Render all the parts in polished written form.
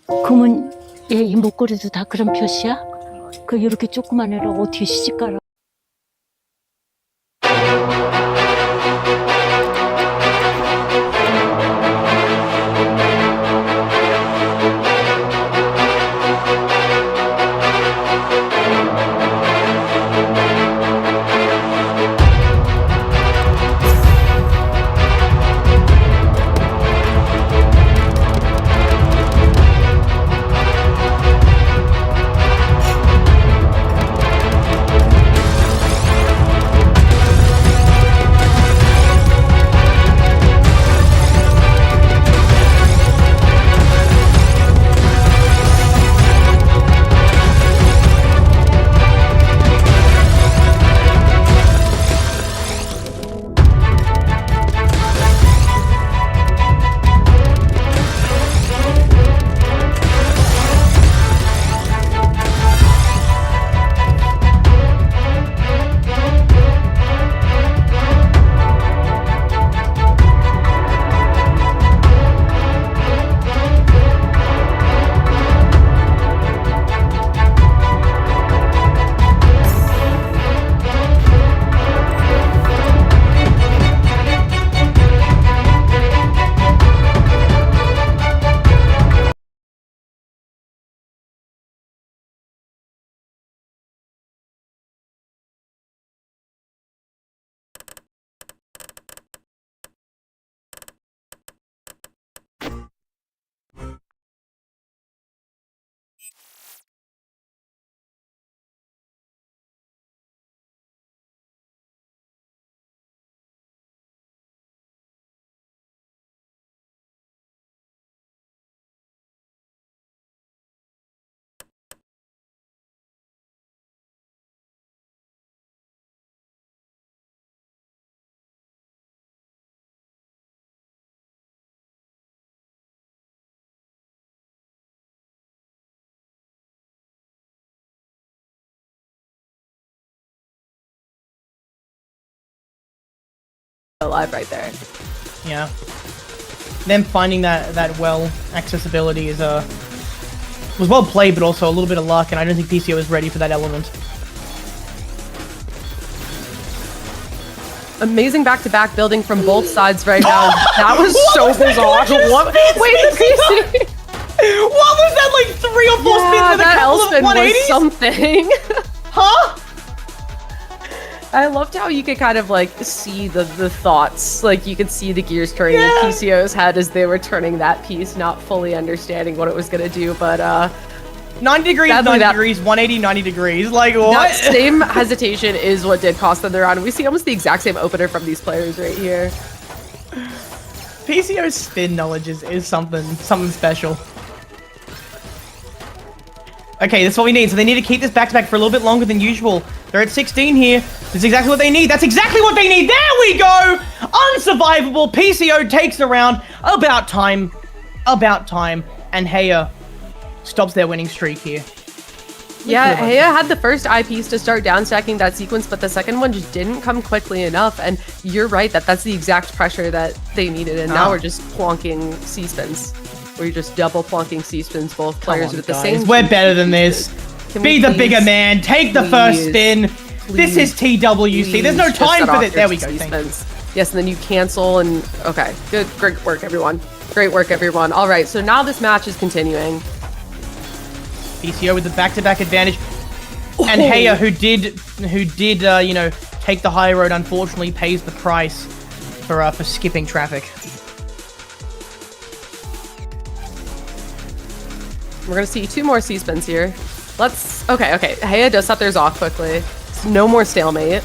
그러면 얘 이 목걸이도 다 그런 표시야? 그 이렇게 조그만 애를 어떻게 시집가라? Alive right there. Yeah. Them finding that well accessibility is was well played, but also a little bit of luck, and I don't think PCO is ready for that element. Amazing back-to-back building from both sides right now. That was so bizarre. What? Wait, the PC. What was that? Like 3 or 4 spins with a that couple L-spin of 180s? was something. Huh? I loved how you could kind of like see the thoughts, like you could see the gears turning in PCO's head as they were turning that piece, not fully understanding what it was gonna do, but 90 degrees, 90 degrees, 180, 90 degrees, like what? That same hesitation is what did cost them the round. We see almost the exact same opener from these players right here. PCO's spin knowledge is something special. Okay, that's what we need. So they need to keep this back-to-back for a little bit longer than usual. They're at 16 here. That's exactly what they need. That's exactly what they need. There we go! Unsurvivable. PCO takes the round. About time. About time. And Heya stops their winning streak here. Yeah, Heya had the first eyepiece to start downstacking that sequence, but the second one just didn't come quickly enough. And you're right that that's the exact pressure that they needed. And now we're just plonking C-spins. We're just double plonking C-spins, both players with the same. We're better than this. Be the bigger man. Take the first spin. This is TWC. There's no time for this. There we go. Yes, and then you cancel and okay. Good, great work, everyone. Great work, everyone. All right, so now this match is continuing. PCO with the back-to-back advantage, and Heya, who did, you know, take the high road, unfortunately pays the price for skipping traffic. We're gonna see 2 more C-spins here. Let's, okay. Heya does set theirs off quickly. No more stalemate.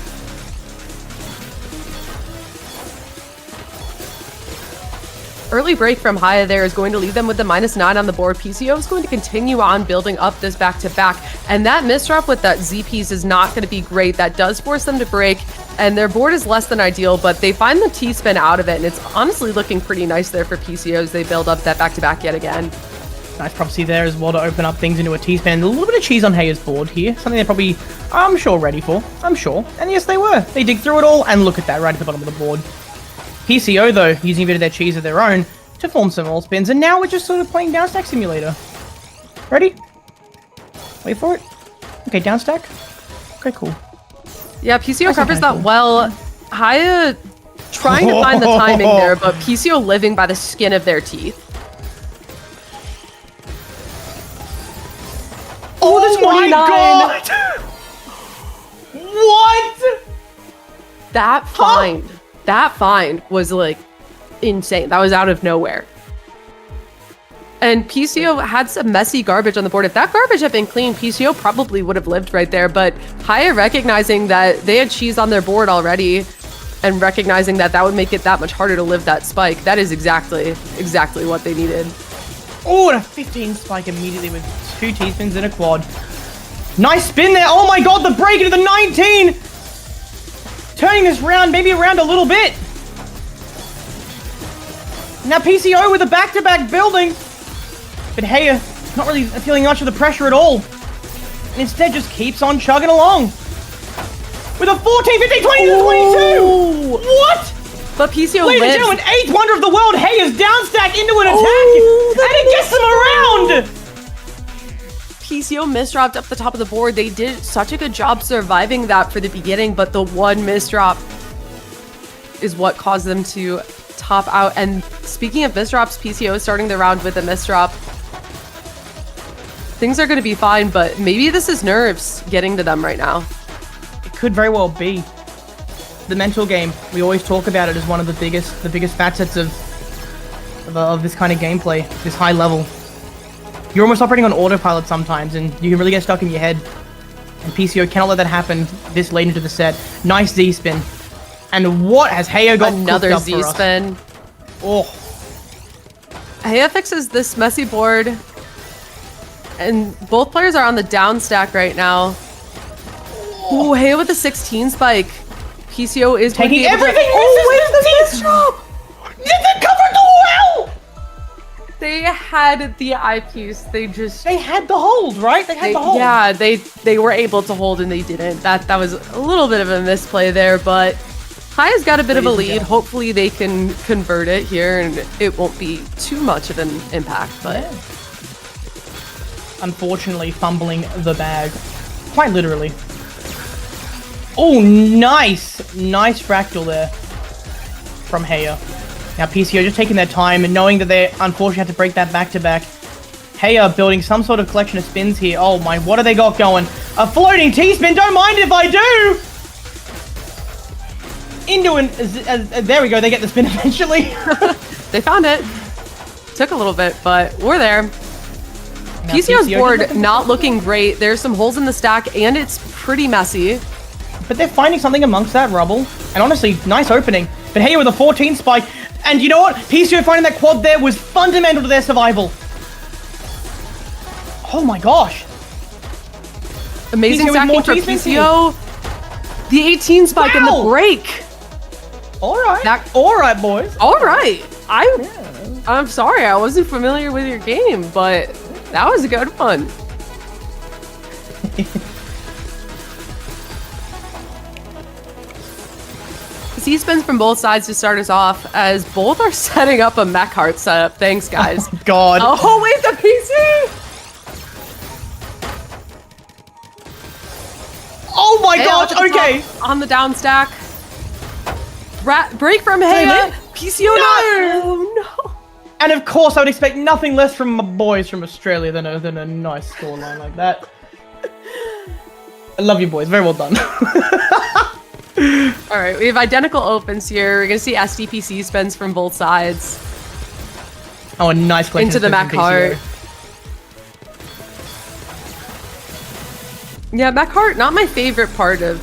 Early break from Heya there is going to leave them with the -9 on the board. PCO is going to continue on building up this back-to-back, and that misdrop with that Z piece is not going to be great. That does force them to break, and their board is less than ideal, but they find the T-spin out of it, and it's honestly looking pretty nice there for PCO as they build up that back-to-back yet again. Nice prophecy there as well to open up things into a T-spin. A little bit of cheese on Heya's board here. Something they're probably, I'm sure, ready for. I'm sure. And yes, they were. They dig through it all, and look at that right at the bottom of the board. PCO, though, using a bit of their cheese of their own to form some all spins, and now we're just sort of playing Downstack Simulator. Ready? Wait for it. Okay, down stack. Okay, cool. Yeah, PCO That's covers okay, that cool. well. Haya trying to find the timing there, but PCO living by the skin of their teeth. Oh, the 29. God! What? That find was like insane. That was out of nowhere. And PCO had some messy garbage on the board. If that garbage had been clean, PCO probably would have lived right there. But Haya recognizing that they had cheese on their board already and recognizing that that would make it that much harder to live that spike, that is exactly what they needed. Oh, and a 15 spike immediately with 2 T-spins and a quad. Nice spin there. Oh my God, the break into the 19. Turning this round, maybe around a little bit. Now PCO with a back-to-back building. But Haya not really feeling much of the pressure at all. And instead just keeps on chugging along. With a 14, 15, 20 to 22. What? But PCO Ladies and lives. gentlemen, 8th wonder of the world. Haya's downstack into an attack. And it gets them around. PCO misdropped up the top of the board. They did such a good job surviving that for the beginning, but the one misdrop is what caused them to top out. And speaking of misdrops, PCO is starting the round with a misdrop. Things are going to be fine, but maybe this is nerves getting to them right now. It could very well be. The mental game, we always talk about it as one of the biggest facets of this kind of gameplay, this high level. You're almost operating on autopilot sometimes, and you can really get stuck in your head. And PCO cannot let that happen this late into the set. Nice Z-spin. And what has Haya got Another cooked up for us? Z-spin. Oh, Haya fixes this messy board, and both players are on the down stack right now. Ooh, Haya with a 16 spike. PCO is going to taking be able to- everything. Oh, wait, the misses. misdrop! They covered the well. They had the eyepiece. They had the hold, right? They had the hold. Yeah, they were able to hold and they didn't. That was a little bit of a misplay there, but Haya's got a bit of a lead. Hopefully they can convert it here and it won't be too much of an impact, but Unfortunately, fumbling the bag. Quite literally. Oh, nice fractal there from Haya. Now PCO just taking their time and knowing that they unfortunately had to break that back-to-back. Haya building some sort of collection of spins here. Oh my, what have they got going? A floating T-spin, don't mind if I do! Into an... there we go, they get the spin eventually. they found it. Took a little bit, but we're there. Now PCO's PCO board just not looking great. There's some holes in the stack and it's pretty messy. But they're finding something amongst that rubble. And honestly, nice opening. But Haya with a 14 spike. And you know what? PCO finding that quad there was fundamental to their survival. Oh my gosh. Amazing PCO with more stacking for T-spins PCO. The 18 spike in the Wow. break. All right. That- All right, boys. All right. I'm sorry. I wasn't familiar with your game, but that was a good one. Z-spins from both sides to start us off, as both are setting up a mech heart setup. Thanks, guys. God. Oh, wait, the PC! Oh my Haya gosh. up at the Okay. top on the down stack. Break from Haya. man. PCO no! Oh, no. And of course, I would expect nothing less from my boys from Australia than a nice scoreline like that. I love you, boys. Very well done. All right, we have identical opens here. We're going to see SDPC spins from both sides. Oh, a nice collection Into the of mech spins from heart. PCO. Yeah, mech heart, not my favorite part of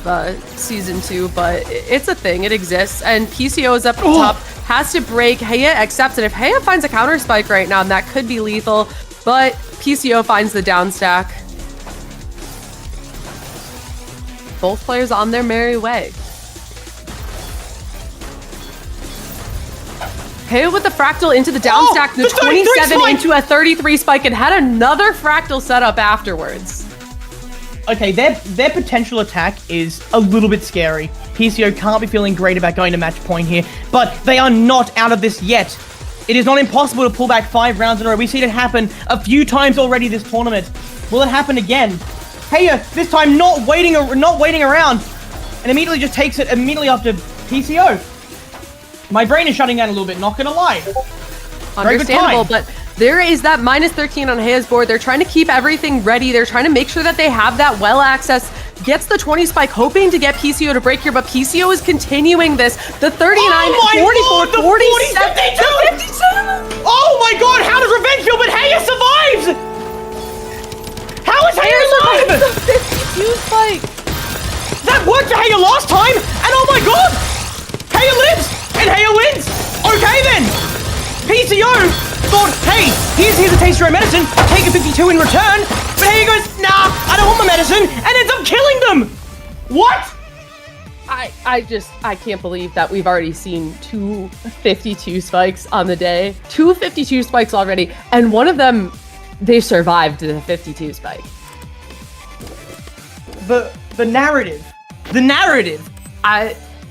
season 2, but it's a thing. It exists. And PCO is up at the top. Has to break. Haya accepts it. If Haya finds a counter spike right now, that could be lethal. But PCO finds the down stack. Both players on their merry way. Haya with the fractal into the down stack, the the 33 27 spike! into a 33 spike, and had another fractal setup afterwards. Okay, their potential attack is a little bit scary. PCO can't be feeling great about going to match point here, but they are not out of this yet. It is not impossible to pull back 5 rounds in a row. We've seen it happen a few times already this tournament. Will it happen again? Heya, this time not waiting around, and immediately just takes it immediately after PCO. My brain is shutting down a little bit, not gonna lie. Very good Understandable, time. but there is that minus 13 on Heya's board. They're trying to keep everything ready. They're trying to make sure that they have that well access. Gets the 20 spike, hoping to get PCO to break here, but PCO is continuing this. The 39, 44, 47, 57. Oh my god, how does Revenge feel? But Heya survives! How is Heya alive? The 52 spike. That worked for Heya last time, and oh my god! Heya lives, and Heya wins! Okay then! PCO thought, hey, here's a taste of your medicine, take a 52 in return, but Heya goes, nah, I don't want my medicine, and ends up killing them! What? I can't believe that we've already seen 2 52 spikes on the day. 2 52 spikes already, and one of them, they survived the 52 spike. The narrative.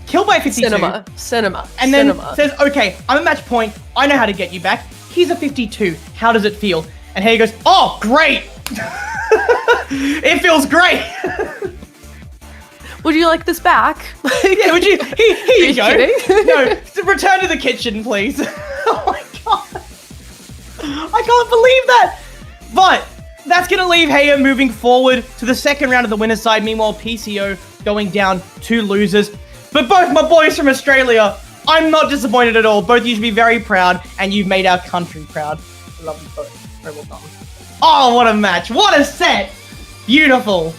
Killed by 52. Cinema. And then says, okay, I'm at match point. I know how to get you back. Here's a 52. How does it feel? And Heya goes, oh, great. It feels great. Would you like this back? Yeah, would you? Here you go. kidding? No, return to the kitchen, please. Oh my god. I can't believe that. But that's going to leave Heya moving forward to the second round of the winner's side. Meanwhile, PCO going down 2 losers. But both my boys from Australia, I'm not disappointed at all. Both you should be very proud, and you've made our country proud. I love you both. Very well done. Oh, what a match. What a set. Beautiful.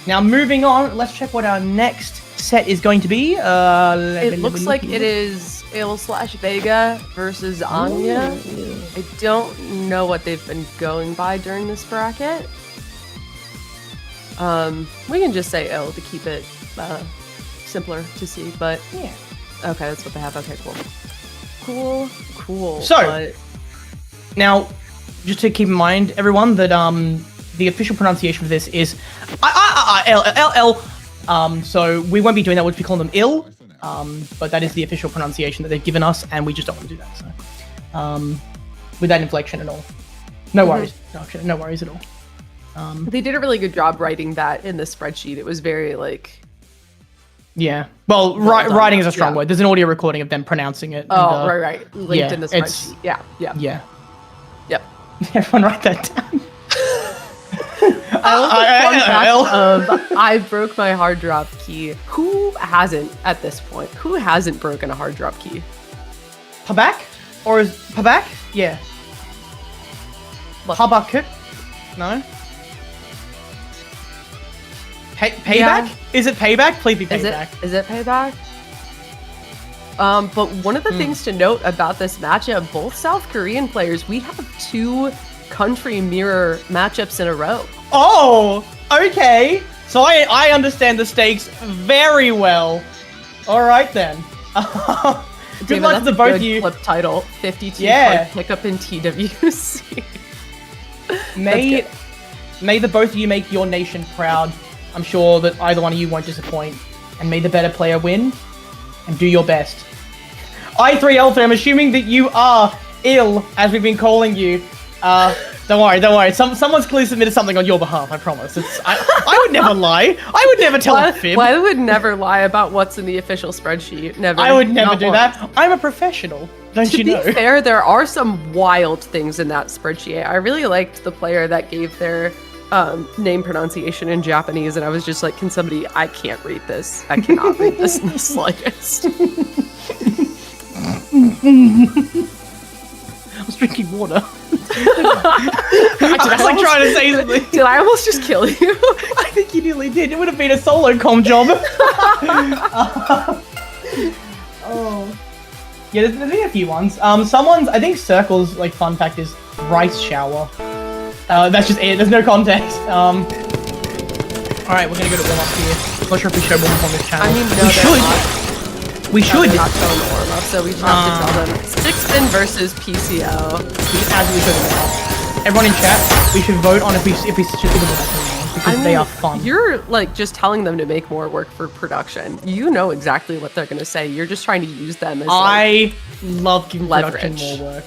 Now, moving on, let's check what our next set is going to be. It looks like it is Il/Vega versus Anya. I don't know what they've been going by during this bracket. We can just say Il to keep it simpler to see, but Yeah. okay, that's what they have. Okay, cool. So, but now, just to keep in mind, everyone, that the official pronunciation for this is L. So we won't be doing that. We'll be calling them ill. But that is the official pronunciation that they've given us, and we just don't want to do that. So, with that inflection and all, no worries. No worries at all. they did a really good job writing that in the spreadsheet. It was very like. Yeah. Well, done, writing is a strong yeah. word. There's an audio recording of them pronouncing it. Oh, and, right. Linked in the it's- spreadsheet. Yeah. Yeah. Yep. Everyone write that down. I broke my hard drop key. Who hasn't at this point? Who hasn't broken a hard drop key? Pabak? Or is Pabak? Yeah. What? Habakuk? No? Payback? Yeah. Is it payback? Please be payback. Is it payback? But one of the things to note about this matchup, both South Korean players, we have 2 country mirror matchups in a row. Oh, okay. So I understand the stakes very well. All right then. Good David, luck that's to a both good of you. Flip title 52 Yeah. card pickup in TWC. May the both of you make your nation proud. I'm sure that either one of you won't disappoint. And may the better player win. And do your best. I3 Alpha, I'm assuming that you are ill, as we've been calling you. Don't worry. Someone's clearly submitted something on your behalf, I promise. I would never lie. I would never tell a fib. I would never lie about what's in the official spreadsheet. Never. I would never Not do once. that. I'm a professional. Don't To you be know? fair, there are some wild things in that spreadsheet. I really liked the player that gave their name pronunciation in Japanese, and I was just like, can somebody, I can't read this. I cannot read this in the slightest. I was drinking water. I was like trying to say something. Did I almost just kill you? I think you nearly did. It would have been a solo com job. Oh. Yeah, there's been a few ones. Someone's, I think Circle's, like, fun fact is rice shower. That's just it. There's no context. Alright, we're gonna go to warm-up here. Not sure if we show warm-up on this channel. I mean, no, we should. We should. They're not showing the warm up, so we just have to tell them. Sixpin versus PCO. We just absolutely should. Everyone in chat, we should vote on if we should do the best. because they are fun. You're like just telling them to make more work for production. You know exactly what they're gonna say. You're just trying to use them as I love giving production leverage. more work.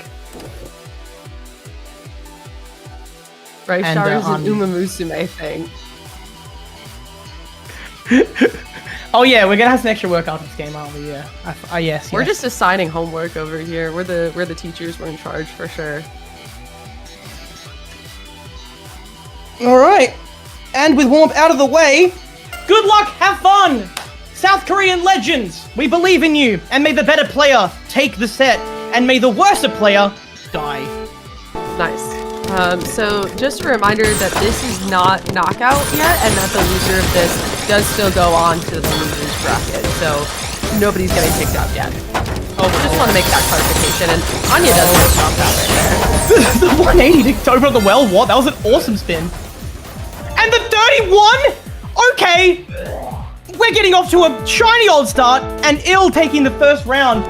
Right, And, Showers an Uma Musume thing. Oh yeah, we're gonna have some extra work after this game, aren't we? Yeah. Yes. We're yes. just assigning homework over here. We're the teachers. We're in charge for sure. All right. And with warm-up out of the way, good luck, have fun! South Korean legends, we believe in you, and may the better player take the set, and may the worser player die. Nice. So just a reminder that this is not knockout yet, and that the loser of this does still go on to the losers bracket. So nobody's getting kicked out yet. Oh, just want to make that clarification. And Anya does a good job right there. The 180 to open up the well, what? That was an awesome spin. And the 31? Okay. We're getting off to a shiny old start, and Ill taking the first round.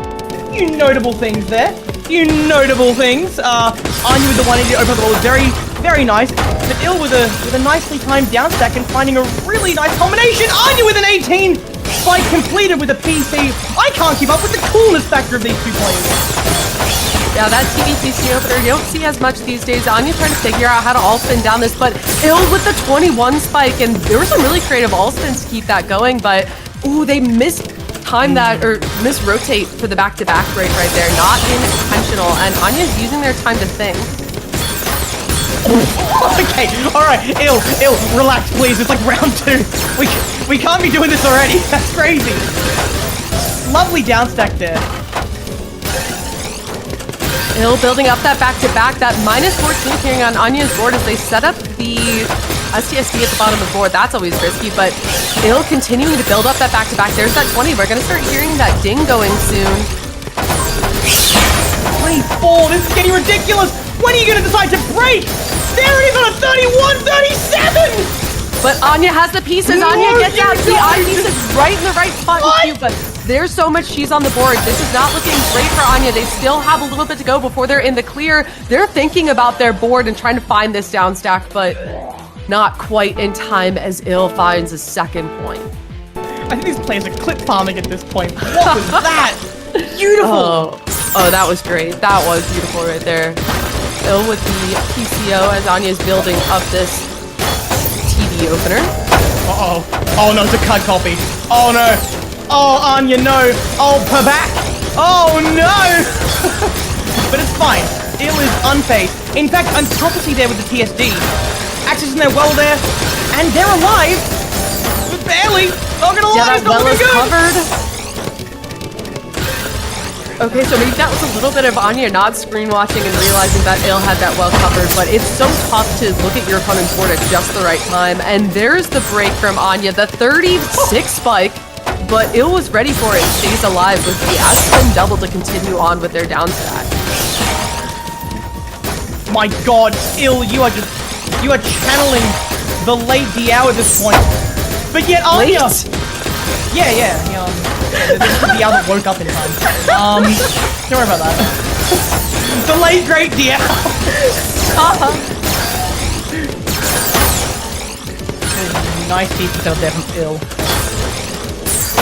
You notable things there. You notable things. Anya with the 180 to open up the well was very, very nice. But Ill with a nicely timed down stack and finding a really nice combination. Anya with an 18. Spike completed with a PC. I can't keep up with the coolness factor of these two players. Yeah, that TVPC opener, you don't see as much these days. Anya trying to figure out how to all-spin down this, but Ill with the 21 spike, and there were some really creative all-spins to keep that going, but, ooh, they mistime that, or misrotate for the back-to-back break right there. Not intentional, and Anya's using their time to think. Okay, alright, Ill, relax please, it's like round 2. We can't be doing this already, that's crazy. Lovely down stack there. Ill building up that back-to-back, that minus 14 appearing on Anya's board as they set up the STSD at the bottom of the board. That's always risky, but Ill continuing to build up that back-to-back. There's that 20. We're going to start hearing that ding going soon. 24, this is getting ridiculous. When are you going to decide to break? There it is on a 31, 37! But Anya has the pieces. No, Anya gets you out the don't. pieces right in the right spot in queue, but there's so much cheese on the board. This is not looking great for Anya. They still have a little bit to go before they're in the clear. They're thinking about their board and trying to find this down stack, but not quite in time as Ill finds a second point. I think these players are clip farming at this point. What was that? Beautiful! Oh, that was great. That was beautiful right there. Ill with the PCO as Anya's building up this TV opener. Uh-oh. Oh no, it's a cut copy. Oh no. Oh, Anya, no. Oh, per back. Oh no! But it's fine. Ill is unfazed. In fact, Untopsy there with the TSD. Accessing their well there. And they're alive. But barely. Not gonna lie, Yeah, it's that not well is looking good. covered. Okay, so maybe that was a little bit of Anya not screen watching and realizing that Ill had that well covered, but it's so tough to look at your opponent's board at just the right time. And there's the break from Anya, the 36 spike, but Ill was ready for it, stays alive with the S-spin double to continue on with their down stack. My god, Ill, you are channeling the late Diao at this point. But yet Anya... Late? Yeah, this is the Diao that woke up in time. Don't worry about that. The late great Diao. Nice defense out there from Ill.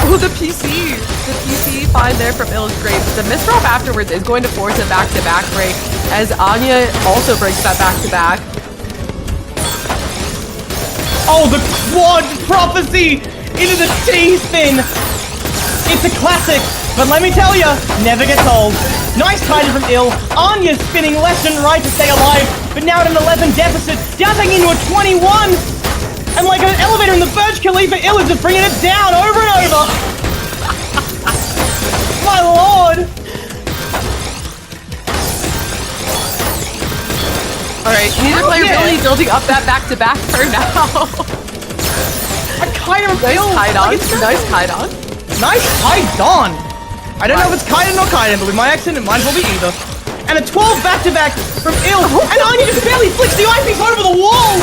Oh, the PC find there from Ill is great. The misdrop afterwards is going to force a back-to-back break as Anya also breaks that back-to-back. Oh, the quad prophecy into the T-spin. It's a classic, but let me tell you, never gets old. Nice timing from Ill. Anya's spinning left and right to stay alive, but now at an 11 deficit, dancing into a 21. And like an elevator in the Burj Khalifa, Ill is just bringing it down over and over. My lord. Alright, neither player really building up that back-to-back for now. A Kaidan Nice Ill. Kaidan. Nice Kaidan. Nice Kaidan. I don't know if it's Kaidan or Kaidan, but with my accent, it might probably either. And a 12 back-to-back from Ill. And Anya just barely flicks the eyepiece over the wall.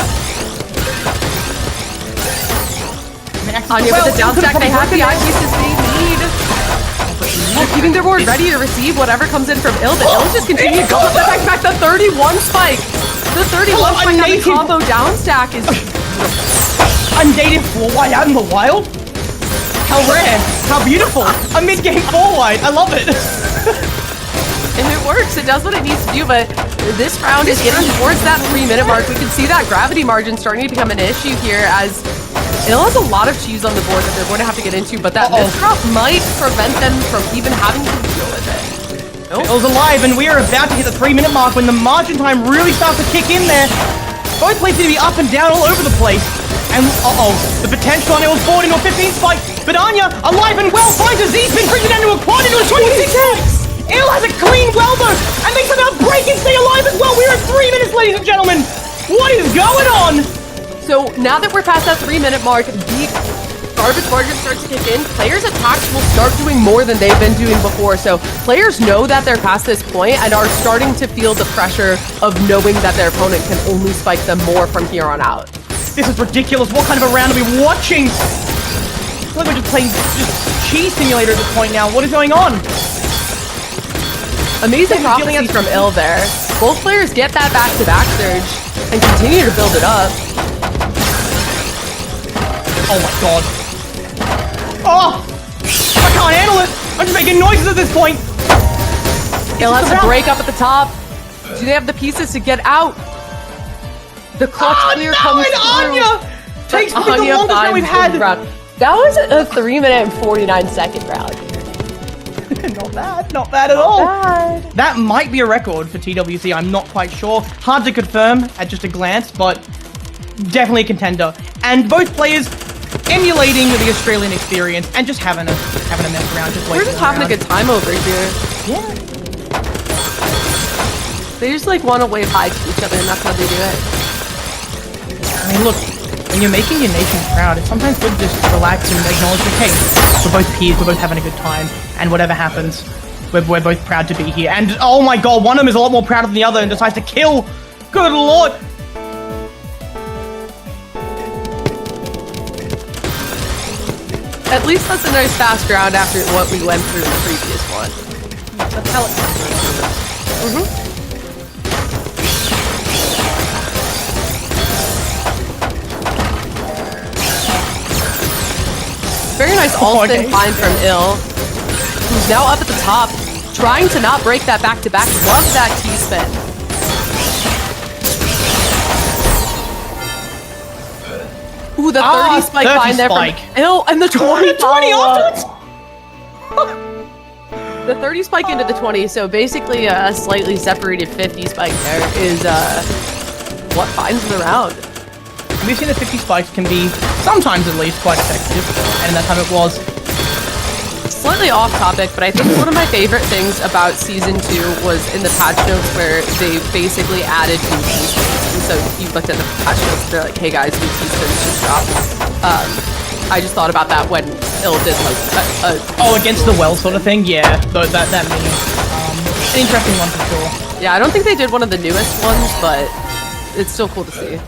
Anya with the down stack, they have the eyepieces they need. Keeping their board ready to receive whatever comes in from Ill, but Ill's just continuing to go up that back, the 31 spike. The 31 spike on the combo down stack is Undated 4-wide out in the wild? How rare, how beautiful. A mid-game 4-wide, I love it. And it works, it does what it needs to do, but this round is getting towards that 3-minute mark. We can see that gravity margin starting to become an issue here as Ill has a lot of cheese on the board that they're going to have to get into, but that misdrop might prevent them from even having to deal with it. Ill's alive, and we are about to hit the 3-minute mark when the margin time really starts to kick in there. Both players need to be up and down all over the place. And, the potential on Ill's board into a 15 spike, but Anya, alive and well, finds a Z-spin, brings it down to a quad into a 26. Ill has a clean well though, and they somehow break and stay alive as well. We're at 3 minutes, ladies and gentlemen. What is going on? So now that we're past that 3-minute mark, the garbage margin starts to kick in. Players' attacks will start doing more than they've been doing before. So players know that they're past this point and are starting to feel the pressure of knowing that their opponent can only spike them more from here on out. This is ridiculous. What kind of a round are we watching? I feel like we're just playing cheese simulator at this point now. What is going on? Amazing prophecies from Ill there. Both players get that back-to-back surge and continue to build it up. Oh my god. Oh! I can't handle it! I'm just making noises at this point! Ill has to break up at the top. Do they have the pieces to get out? The clutch clear comes through. Anya takes probably the longest round we've had. That was a 3-minute and 49-second round. Not bad at all. Bad. That might be a record for TWC, I'm not quite sure. Hard to confirm at just a glance, but definitely a contender. And both players emulating the Australian experience and just having a mess around. We're just having a good time over here. Yeah. They just like want to wave hi to each other, and that's how they do it. I mean, look, when you're making your nation proud, it's sometimes good to just relax and acknowledge, okay, we're both peers, we're both having a good time, and whatever happens, we're both proud to be here. And oh my god, one of them is a lot more proud than the other and decides to kill. Good lord. At least that's a nice fast round after what we went through in the previous one. That's how it Very nice all-spin find from Ill, who's now up at the top, trying to not break that back-to-back. Love that T-spin. Ooh, the 30 spike find there from Ill, and the 20 afterwards? The 30 spike into the 20, so basically a slightly separated 50 spike there is what finds the round. We've seen that 50 spikes can be, sometimes at least, quite effective, and that time it was. Slightly off topic, but I think one of my favorite things about Season 2 was in the patch notes where they basically added new T-spins. And so if you looked at the patch notes, they're like, hey guys, new T-spins just dropped. I just thought about that when Ill did like oh, against the well sort of thing? Yeah, that meme. An interesting one for sure. Yeah, I don't think they did one of the newest ones, but it's still cool to see.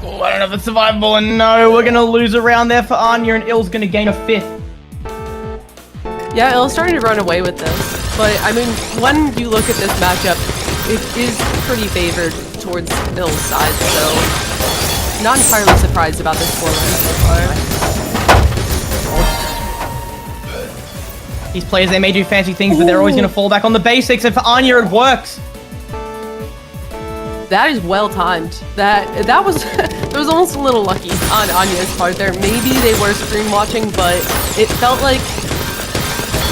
Oh, I don't know if it's survivable, and no, we're gonna lose a round there for Anya, and Ill's gonna gain a 5th. Yeah, Ill's starting to run away with this, but I mean, when you look at this matchup, it is pretty favored towards Ill's side, so not entirely surprised about this scoreline so far. These players, they may do fancy things, but they're always gonna fall back on the basics, and for Anya, it works. That is well timed. That was it was almost a little lucky on Anya's part there. Maybe they were stream watching, but it felt like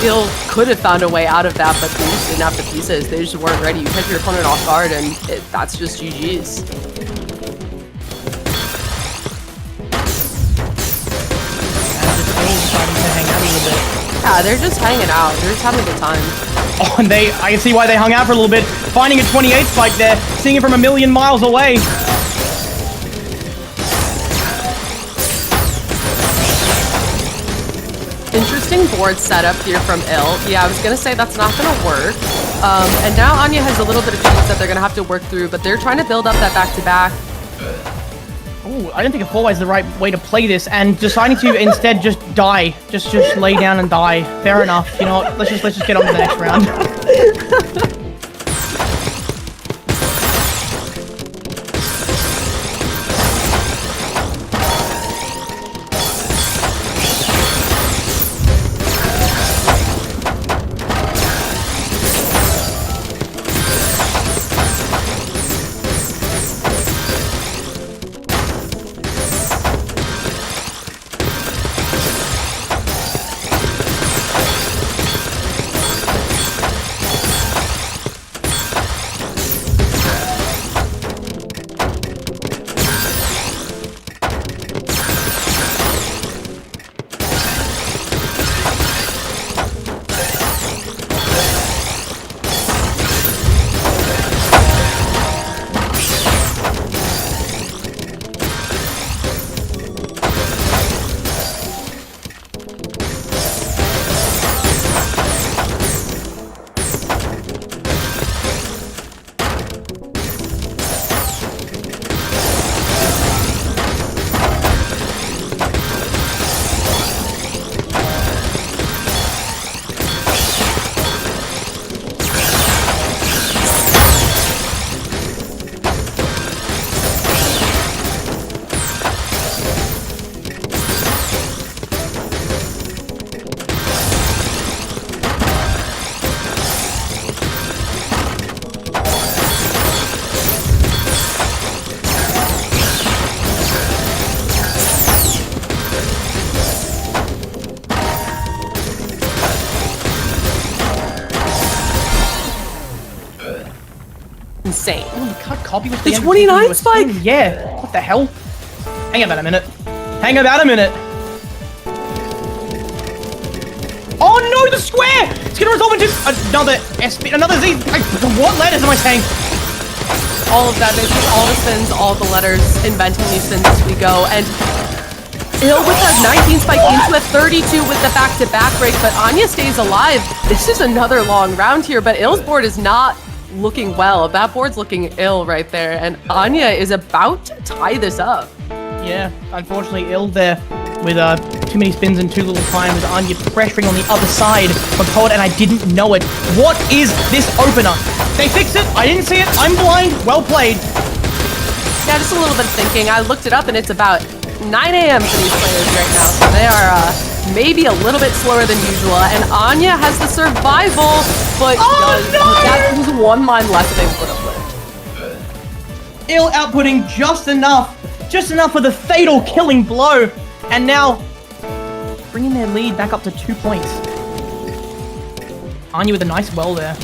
Ill could have found a way out of that, but they just didn't have the pieces. They just weren't ready. You catch your opponent off guard, and that's just GG's. Yeah, they're just hanging out. They're just having a good time. Oh, and I can see why they hung out for a little bit. Finding a 28 spike there, seeing it from a million miles away. Interesting board setup here from Ill. Yeah, I was gonna say that's not gonna work. And now Anya has a little bit of cheats that they're gonna have to work through, but they're trying to build up that back-to-back. Oh, I don't think a 4-way is the right way to play this, and deciding to instead just die, just lay down and die. Fair enough. You know what? Let's just get on to the next round. insane. Oh my god, copy with The end 29 into a spike? spin. Yeah. What the hell? Hang about a minute. Hang about a minute. Oh no, the square! It's gonna resolve into another SP, another Z. What letters am I saying? All of that, basically all the spins, all the letters, inventing new spins as we go. And Ill with a 19 spike into a 32 with the back-to-back break, but Anya stays alive. This is another long round here, but Ill's board is not looking well. That board's looking ill right there, and Anya is about to tie this up. Yeah, unfortunately, Ill there with too many spins and too little time with Anya pressuring on the other side of Todd, and I didn't know it. What is this opener? They fixed it. I didn't see it. I'm blind. Well played. Yeah, just a little bit of thinking. I looked it up, and it's about 9 a.m. for these players right now, so they are maybe a little bit slower than usual. And Anya has the survival, but that was one line less than they would have lived. Ill outputting just enough for the fatal killing blow, and now bringing their lead back up to 2 points. Anya with a nice well there.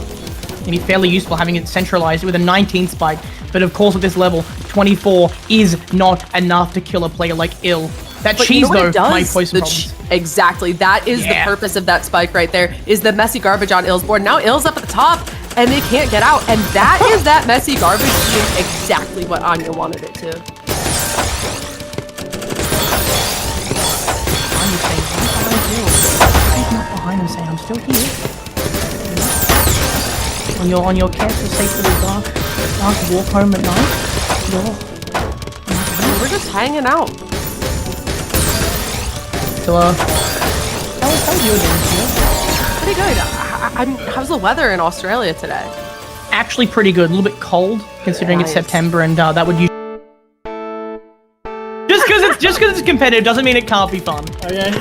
Can be fairly useful having it centralized with a 19 spike, but of course at this level, 24 is not enough to kill a player like Ill. That But cheese you know what though it might does? pose some problems. Exactly. That is the purpose of that spike right there, is the messy garbage on Ill's board. Now Ill's up at the top, and they can't get out. And that is that messy garbage doing exactly what Anya wanted it to. Anya's saying, I'm not behind him saying, I'm still here. On your careful, safe little dark walk home at night. We're just hanging out. So, how's your day? Pretty good. How's the weather in Australia today? Actually pretty good. A little bit cold, considering it's Nice. September, and that would usually... Just because it's competitive doesn't mean it can't be fun. Okay.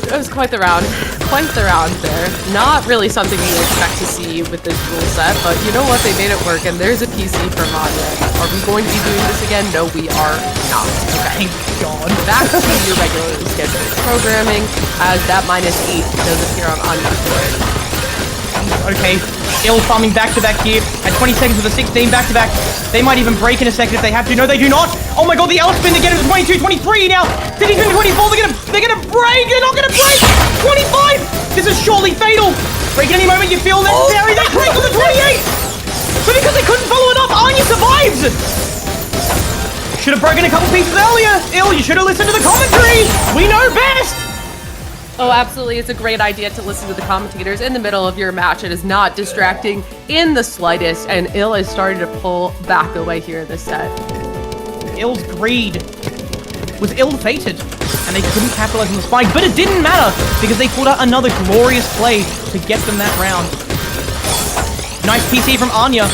It was quite the round. Quite the round there. Not really something you expect to see with this rule set, but you know what? They made it work, and there's a PC from Anya. Are we going to be doing this again? No, we are not. Okay. Thank God. Back to your regularly scheduled programming, as that -8 does appear on Anya's board. Okay, Ill farming back-to-back here. At 20 seconds with a 16 back-to-back. They might even break in a second if they have to. No, they do not. Oh my god, the L spin to get him to 22, 23 now. City's been 24. They're gonna break. They're not gonna break. 25. This is surely fatal. Break any moment you feel necessary. They break on the 28. But because they couldn't follow it up, Anya survives. Should have broken a couple pieces earlier. Ill, you should have listened to the commentary. We know best. Oh, absolutely. It's a great idea to listen to the commentators in the middle of your match. It is not distracting in the slightest, and Ill is starting to pull back away here in this set. Ill's greed was ill-fated, and they couldn't capitalize on the spike, but it didn't matter, because they pulled out another glorious play to get them that round. Nice PC from Anya,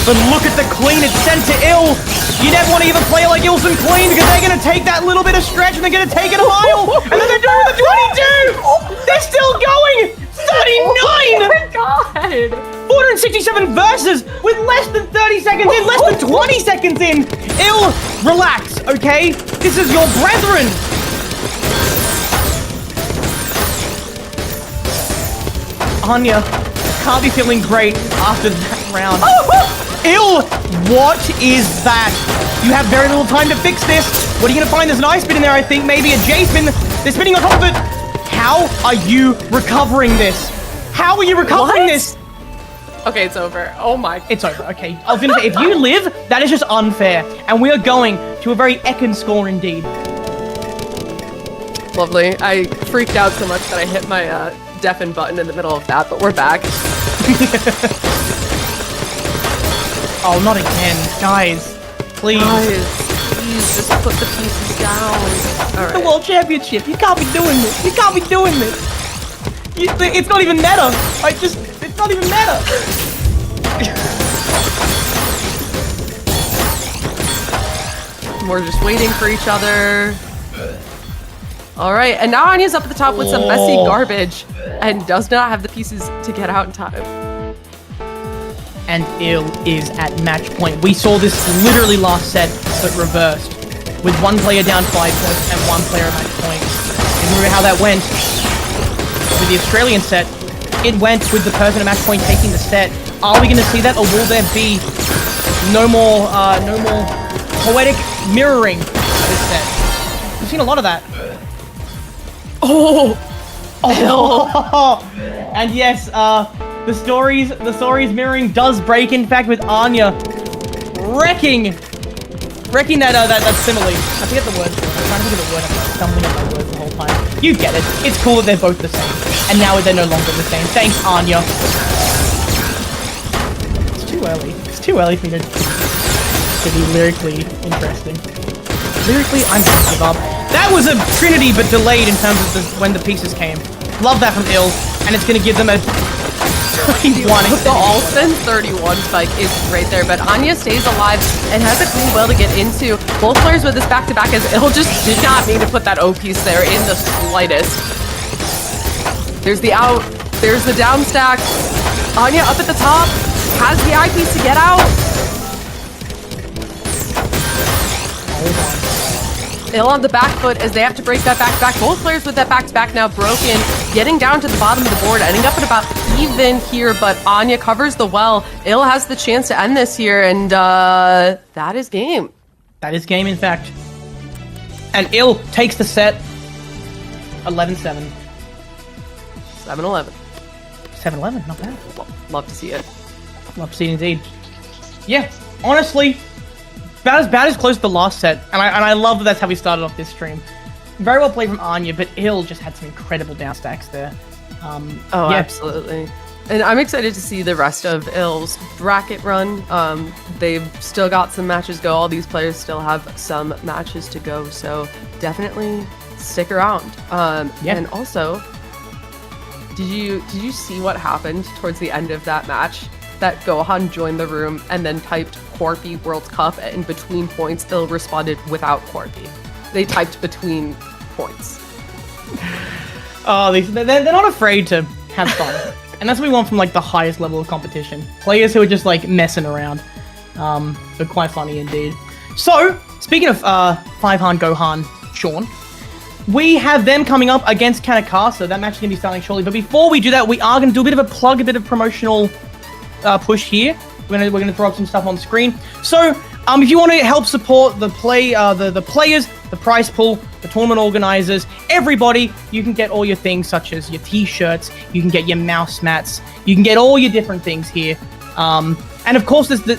but look at the clean it's sent to Ill. You never want to give a player like Ill's and clean, because they're going to take that little bit of stretch, and they're going to take it a mile, and then they're doing it with a 22! They're still going! 39! Oh my god! 467 versus with less than 30 seconds in, less than 20 seconds in. Ill, relax, okay? This is your brethren. Anya can't be feeling great after that round. Ill, what is that? You have very little time to fix this. What are you gonna find? There's an I spin in there, I think, maybe a J spin. They're spinning on top of it. How are you recovering this? How are you recovering this? Okay, it's over. Oh my. It's over, okay. I was gonna say, if you live, that is just unfair. And we are going to a very Ekin score indeed. Lovely. I freaked out so much that I hit my deafen button in the middle of that, but we're back. Oh, not again. Guys, please. Please just put the pieces down. All The right. World Championship. You can't be doing this. You can't be doing this. It's not even meta. It's not even meta. We're just waiting for each other. All right, and now Anya's up at the top with some messy garbage and does not have the pieces to get out in time. And Ill is at match point. We saw this literally last set, but reversed. With one player down 5 points and one player at match point. And remember how that went? With the Australian set, it went with the person at match point taking the set. Are we going to see that, or will there be No more poetic mirroring this set. We've seen a lot of that. Oh! And yes, the stories mirroring does break. In fact, with Anya wrecking that simile. I forget the word for it. I'm trying to think of the word. I'm stumbling at my words the whole time. You get it. It's cool that they're both the same, and now they're no longer the same. Thanks, Anya. It's too early. It's too early for me to be lyrically interesting. Lyrically, I'm gonna give up. That was a trinity, but delayed in terms of when the pieces came. Love that from Ill, and it's gonna give them a 31. The all-spin 31 spike is right there, but Anya stays alive and has a clean well to get into. Both players with this back-to-back as Ill just did not need to put that O piece there in the slightest. There's the out, there's the down stack. Anya up at the top, has the I piece to get out. Ill on the back foot as they have to break that back-to-back. Both players with that back-to-back now broken, getting down to the bottom of the board, ending up at about even here, but Anya covers the well. Ill has the chance to end this here, and that is game. That is game, in fact. And Ill takes the set 11-7. 7-11. 7-11, not bad. Love to see it. Love to see it indeed. Yeah, honestly, about as close to the last set, and I love that that's how we started off this stream. Very well played from Anya, but Ill just had some incredible down stacks there. Yeah. Absolutely. And I'm excited to see the rest of Ill's bracket run. They've still got some matches to go. All these players still have some matches to go, so definitely stick around. And also, did you see what happened towards the end of that match? That Gohan joined the room and then typed Corpy World Cup, and in between points, Ill responded without Corpy. They typed between points. Oh, they're not afraid to have fun. And that's what we want from, like, the highest level of competition. Players who are just, like, messing around. But quite funny indeed. So, speaking of Five-Han, Gohan, Sean, we have them coming up against Kanekasa. That match is going to be starting shortly. But before we do that, we are going to do a bit of a plug, a bit of promotional push here. We're gonna throw up some stuff on screen. So, if you want to help support the players, the prize pool, the tournament organizers, everybody, you can get all your things such as your t-shirts, you can get your mouse mats, you can get all your different things here. And of course, there's the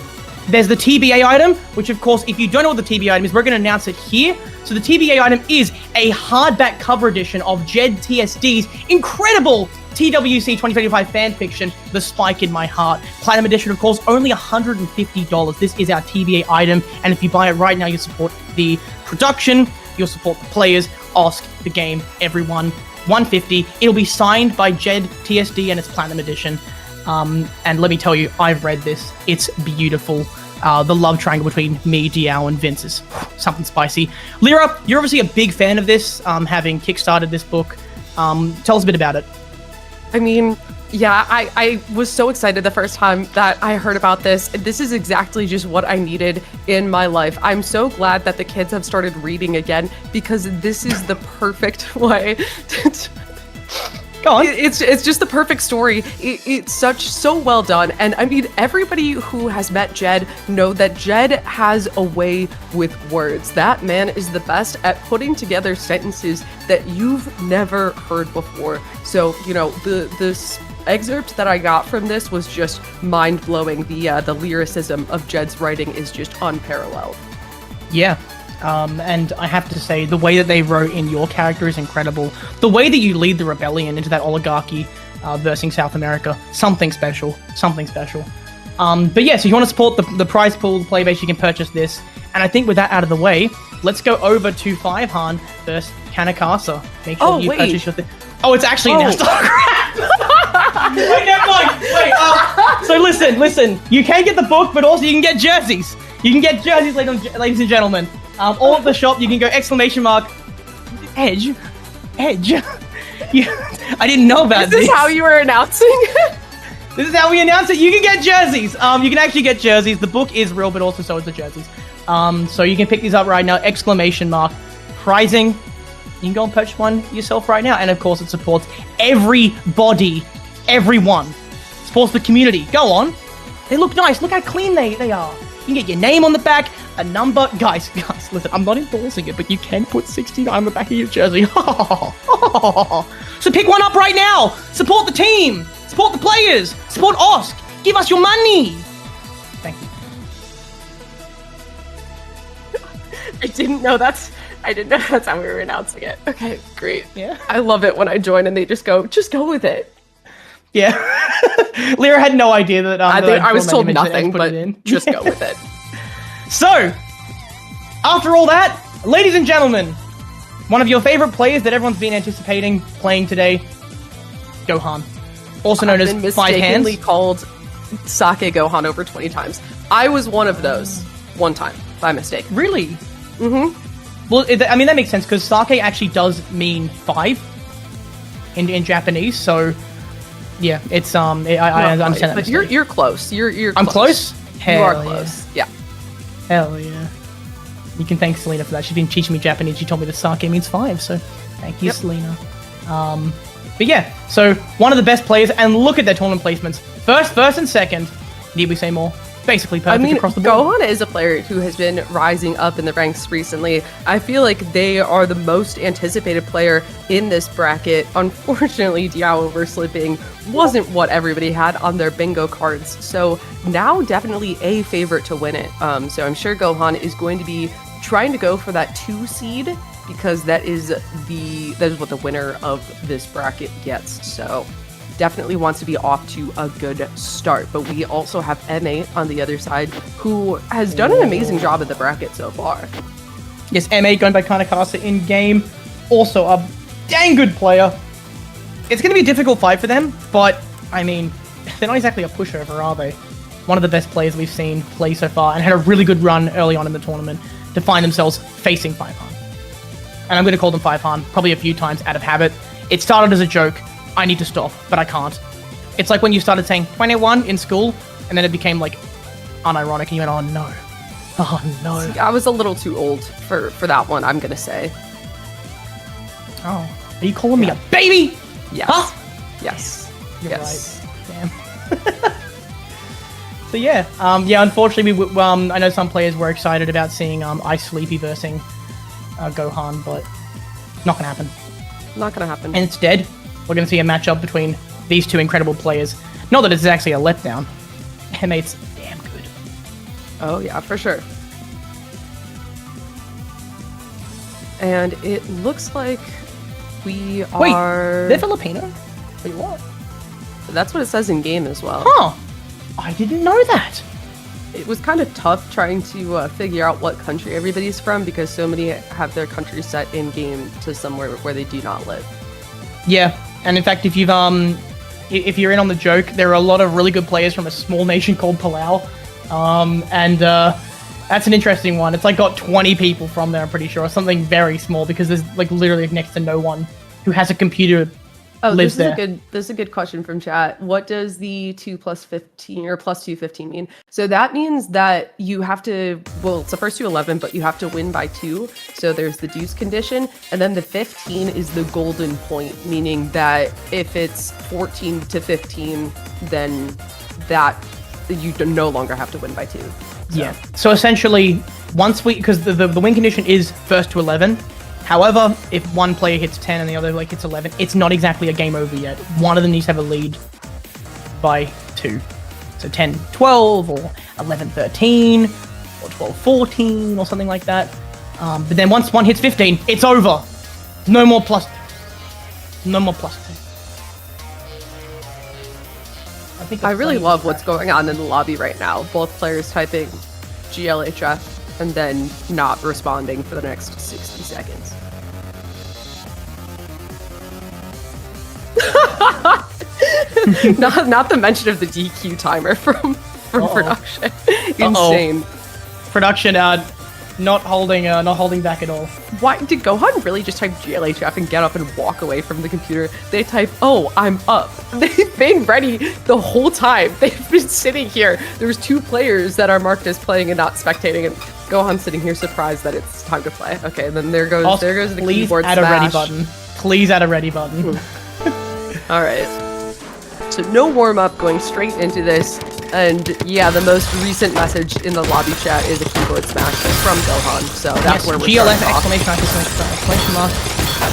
TBA item, which of course, if you don't know what the TBA item is, we're going to announce it here. So the TBA item is a hardback cover edition of Jed TSD's incredible TWC 2025 fan fiction, The Spike in My Heart. Platinum edition, of course, only $150. This is our TBA item, and if you buy it right now, you support the production, you'll support the players, ask the game, everyone. $150. It'll be signed by Jed TSD, and it's Platinum edition. And let me tell you, I've read this. It's beautiful. The love triangle between me, Diao, and Vince is something spicy. Lyra, you're obviously a big fan of this, having kickstarted this book. Tell us a bit about it. I mean, yeah, I was so excited the first time that I heard about this. This is exactly just what I needed in my life. I'm so glad that the kids have started reading again, because this is the perfect way to... Go on. It's just the perfect story. It's so well done. And I mean, everybody who has met Jed know that Jed has a way with words. That man is the best at putting together sentences that you've never heard before. So, you know, this excerpt that I got from this was just mind-blowing. The lyricism of Jed's writing is just unparalleled. Yeah. And I have to say, the way that they wrote in your character is incredible. The way that you lead the rebellion into that oligarchy versus South America, something special. But yeah, so if you want to support the prize pool, the play base, you can purchase this. And I think with that out of the way, let's go over to Five-Han versus Kanekasa. Make sure you purchase your thing. Oh, it's actually announced. Wait, never mind. Wait, so listen. You can get the book, but also you can get jerseys. Ladies and gentlemen. All at the shop, you can go ! Edge. I didn't know about this. Is this how you were announcing? This is how we announce it. You can get jerseys. You can actually get jerseys. The book is real, but also so is the jerseys. So you can pick these up right now! ! Pricing. You can go and purchase one yourself right now. And of course, it supports everybody. Everyone. Supports the community. Go on. They look nice. Look how clean they are. You can get your name on the back, a number. Guys, listen, I'm not endorsing it, but you can put 69 on the back of your jersey. So pick one up right now. Support the team. Support the players. Support Osk. Give us your money. Thank you. I didn't know that's how we were announcing it. Okay, great. Yeah. I love it when I join and they just go with it. Yeah. Lyra had no idea that, I was told nothing, put but it in. just go with it. So, after all that, ladies and gentlemen, one of your favorite players that everyone's been anticipating playing today, Gohan, also known as Five Hands. Mistakenly called Sake Gohan over 20 times. I was one of those one time by mistake. Really? Mm-hmm. Well, I mean, that makes sense because sake actually does mean 5 in Japanese. So, yeah, it's I understand that. But you're close. You're I'm close. Hell you are yeah. close. Yeah. Hell yeah. You can thank Selena for that. She's been teaching me Japanese. She told me that sake means 5. So, thank you, Selena. But yeah, so one of the best players, and look at their tournament placements. First, and second. Need we say more? Basically perfect across the board. Gohan is a player who has been rising up in the ranks recently. I feel like they are the most anticipated player in this bracket. Unfortunately, Diao versus Lipping wasn't what everybody had on their bingo cards. So now definitely a favorite to win it. So I'm sure Gohan is going to be trying to go for that 2 seed because that is what the winner of this bracket gets. So definitely wants to be off to a good start. But we also have MA on the other side, who has done an amazing job at the bracket so far. Yes, MA going by Kanekasa in game. Also a dang good player. It's going to be a difficult fight for them, but I mean, they're not exactly a pushover, are they? One of the best players we've seen play so far and had a really good run early on in the tournament to find themselves facing Five Han. And I'm going to call them Five Han probably a few times out of habit. It started as a joke. I need to stop, but I can't. It's like when you started saying 21 in school, and then it became like unironic, and you went, oh no. Oh no. See, I was a little too old for that one, I'm gonna say. Oh. Are you calling me a baby? Yes. Huh? Yes. You're yes. right. Damn. So yeah, unfortunately, I know some players were excited about seeing Ice Sleepy versing Gohan, but not gonna happen. Not gonna happen. And instead, we're going to see a matchup between these two incredible players. Not that it's actually a letdown. MA's damn good. Oh, yeah, for sure. And it looks like we are... Wait, they're Filipino? Wait, what? That's what it says in game as well. Huh. I didn't know that. It was kind of tough trying to figure out what country everybody's from because so many have their country set in game to somewhere where they do not live. Yeah. And in fact, if you're in on the joke, there are a lot of really good players from a small nation called Palau, and that's an interesting one. It's like got 20 people from there, I'm pretty sure, or something very small because there's like literally next to no one who has a computer lives there. This is a good question from chat. What does the 2 plus 15 or plus 2 15 mean? So that means that you have to, well, it's the first to 11, but you have to win by 2. So there's the deuce condition, and then the 15 is the golden point, meaning that if it's 14 to 15, then that you no longer have to win by 2. So. Yeah. So essentially, because the win condition is first to 11. However, if one player hits 10 and the other hits 11, it's not exactly a game over yet. One of them needs to have a lead by 2. So 10-12 or 11-13 or 12-14 or something like that. But then once one hits 15, it's over. No more plus 2. No more plus 2. I really love what's going on in the lobby right now. Both players typing GLHF and then not responding for the next 60 seconds. not the mention of the DQ timer from production. Insane. Production not holding back at all. Why did Gohan really just type GLHF and get up and walk away from the computer? They type, oh, I'm up. They've been ready the whole time. They've been sitting here. There's 2 players that are marked as playing and not spectating, and Gohan's sitting here surprised that it's time to play. Okay, then there goes the keyboard smash. Please add a ready button. Please add a ready button. All right. So no warm up, going straight into this. And yeah, the most recent message in the lobby chat is a keyboard smash from Gohan. So that's where we're GLF starting off. exclamation mark exclamation mark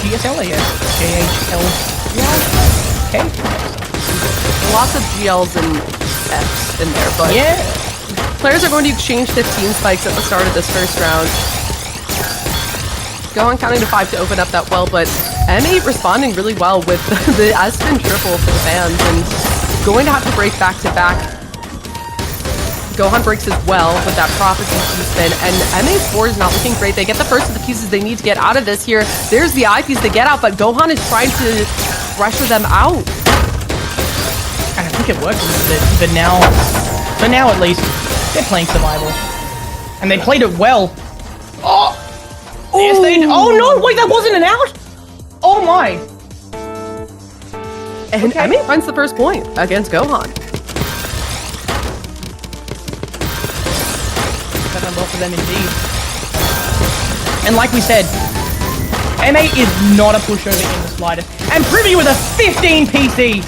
GSLAS JHL. Okay. Lots of GLs and Fs in there, but Yeah. players are going to exchange 15 spikes at the start of this first round. Gohan counting to 5 to open up that well, but M8 responding really well with the S-spin triple for the fans and going to have to break back to back. Gohan breaks as well with that Prophecy spin, and M8's board is not looking great. They get the first of the pieces they need to get out of this here. There's the I piece to get out, but Gohan is trying to pressure them out. And I think it worked a little bit, but now at least, they're playing survival. And they played it well. Oh! Yes, they did. Oh no, wait, that wasn't an out? Oh my. And M8 finds the first point against Gohan. That went well for them indeed. And like we said, M8 is not a pushover in the slightest. And Privy with a 15 PC.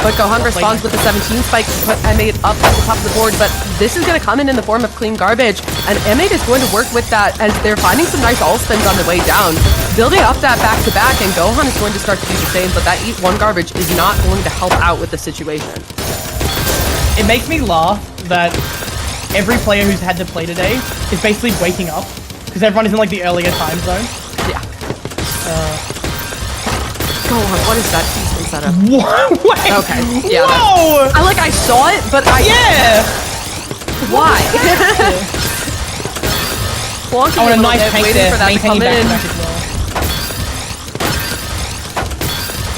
But Gohan responds with a 17 spike to put M8 up at the top of the board, but this is going to come in the form of clean garbage, and M8 is going to work with that as they're finding some nice all spins on the way down, building up that back-to-back, and Gohan is going to start to do the same, but that eat one garbage is not going to help out with the situation. It makes me laugh that every player who's had to play today is basically waking up, because everyone is in like the earlier time zone. Yeah. Gohan, what is that piece from setup? Wait. Okay. Yeah. Whoa! I saw it, but Yeah! Why? I want a nice tank waiting there, for that to come maintaining in. back-to-back as well.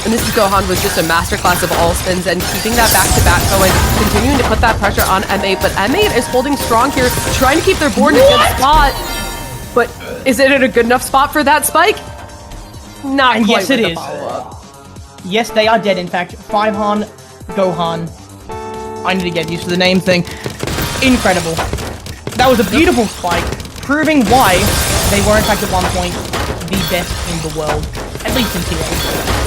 And this is Gohan with just a masterclass of all spins and keeping that back-to-back going, continuing to put that pressure on M8, but M8 is holding strong here, trying to keep their board in a good spot. But is it in a good enough spot for that spike? Not And quite yes, it with the is. follow-up. Yes, they are dead, in fact. Fivehan, Gohan. I need to get used to the name thing. Incredible. That was a beautiful spike, proving why they were, in fact, at one point, the best in the world. At least in T8.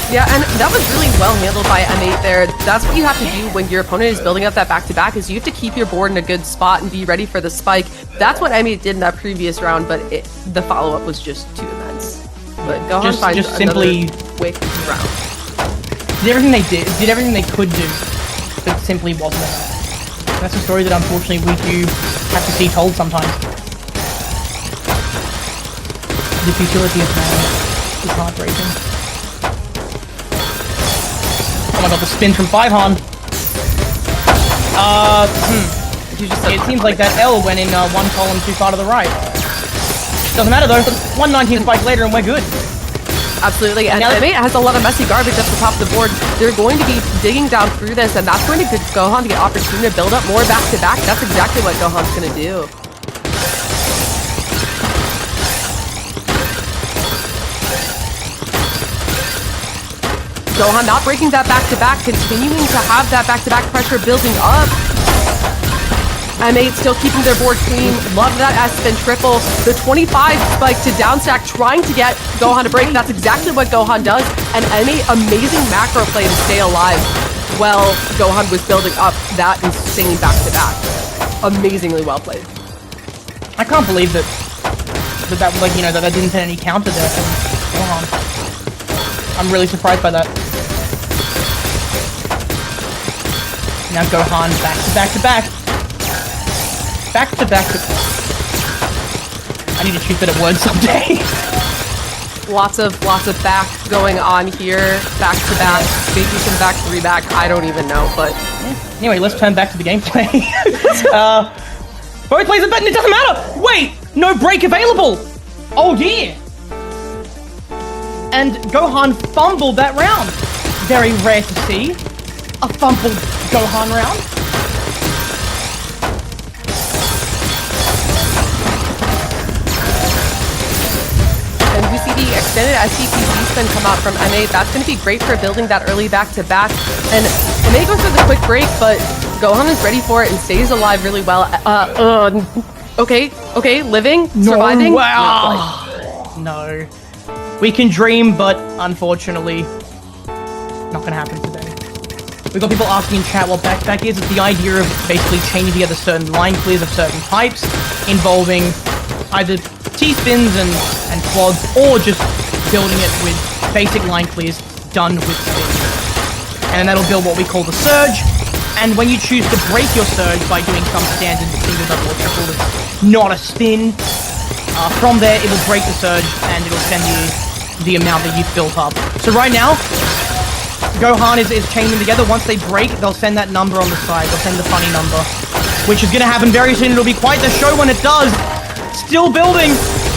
Yeah, and that was really well handled by M8 there. That's what you have to do when your opponent is building up that back-to-back, is you have to keep your board in a good spot and be ready for the spike. That's what M8 did in that previous round, but the follow-up was just too immense. But Gohan finds just simply quick round. did everything they could do, but simply wasn't enough. That's a story that unfortunately we do have to see told sometimes. The futility of man is heartbreaking. Oh my god, the spin from Fivehan. It seems like that L went in one column too far to the right. Doesn't matter though, 119 spike later and we're good. Absolutely, and M8 has a lot of messy garbage up the top of the board. They're going to be digging down through this, and that's going to give Gohan to get opportunity to build up more back-to-back. That's exactly what Gohan's going to do. Gohan not breaking that back-to-back, continuing to have that back-to-back pressure building up. M8 still keeping their board clean. Love that S-spin triple. The 25 spike to downstack, trying to get Gohan to break. That's exactly what Gohan does. And M8, amazing macro play to stay alive while Gohan was building up that insane back-to-back. Amazingly well played. I can't believe that that didn't hit any counter there from Gohan. I'm really surprised by that. Now Gohan back-to-back. Back-to-back. I need to choose better words someday. Lots of back going on here. Back-to-back. Maybe some back, three back. I don't even know, but Anyway, let's turn back to the gameplay. Both players are betting, it doesn't matter! Wait! No break available! Oh dear! And Gohan fumbled that round. Very rare to see. A fumbled Gohan round. And we see the extended SCPC spin come out from M8. That's going to be great for building that early back-to-back. And M8 goes for the quick break, but Gohan is ready for it and stays alive really well. Okay, living, surviving. Wow. No. We can dream, but unfortunately, Not gonna happen today. We've got people asking in chat what back-to-back is. It's the idea of basically chaining together certain line clears of certain types, involving either T-spins and quads, or just building it with basic line clears done with spins. And then that'll build what we call the surge. And when you choose to break your surge by doing some standard single, double, or triple that's not a spin, from there it will break the surge and it'll send you the amount that you've built up. So right now, Gohan is chaining them together. Once they break, they'll send that number on the side. They'll send the funny number, which is going to happen very soon. It'll be quite the show when it does. Still building.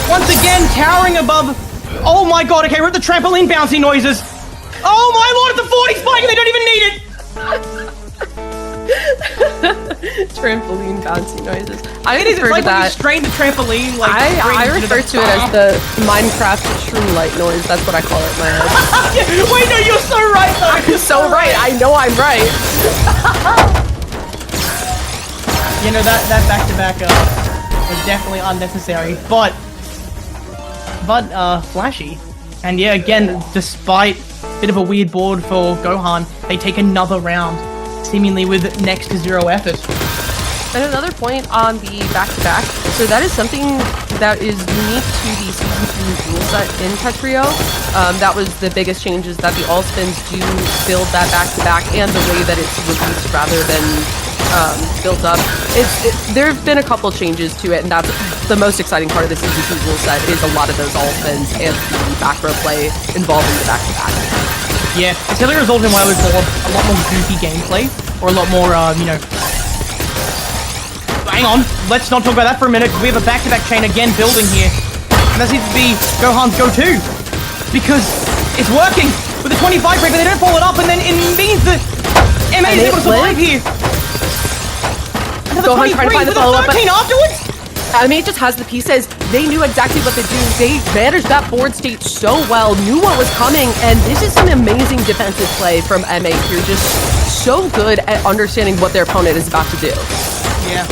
Once again, towering above. Oh my god, okay, we're at the trampoline bouncy noises. Oh my lord, it's a 40 spike and they don't even need it! Trampoline bouncy noises. It's like when you strain the trampoline. Like I refer to it as the Minecraft shroom light noise. That's what I call it in my head. Wait, no, you're so right though. I'm so right. I know I'm right. You know, that back-to-back was definitely unnecessary, but flashy. And yeah, again, despite a bit of a weird board for Gohan, they take another round, seemingly with next to zero effort. And another point on the back-to-back, so that is something that is unique to the Season 2 rule set in Tetrio. That was the biggest change, is that the all-spins do build that back-to-back and the way that it's released rather than built up. There have been a couple changes to it, and that's the most exciting part of the Season 2 rule set, is a lot of those all-spins and the back row play involving the back-to-back. Yeah, it's really resulted in what I would call a lot more goofy gameplay, or a lot more, you know... Hang on, let's not talk about that for a minute, because we have a back-to-back chain again building here. And that seems to be Gohan's go-to. Because it's working with the 25 break, but they don't follow it up, and then it means that MA is able to survive here. Another Gohan trying to find the follow-up, but afterwards? MA just has the pieces. They knew exactly what to do. They managed that board state so well, knew what was coming, and this is an amazing defensive play from MA here. Just so good at understanding what their opponent is about to do. Yeah,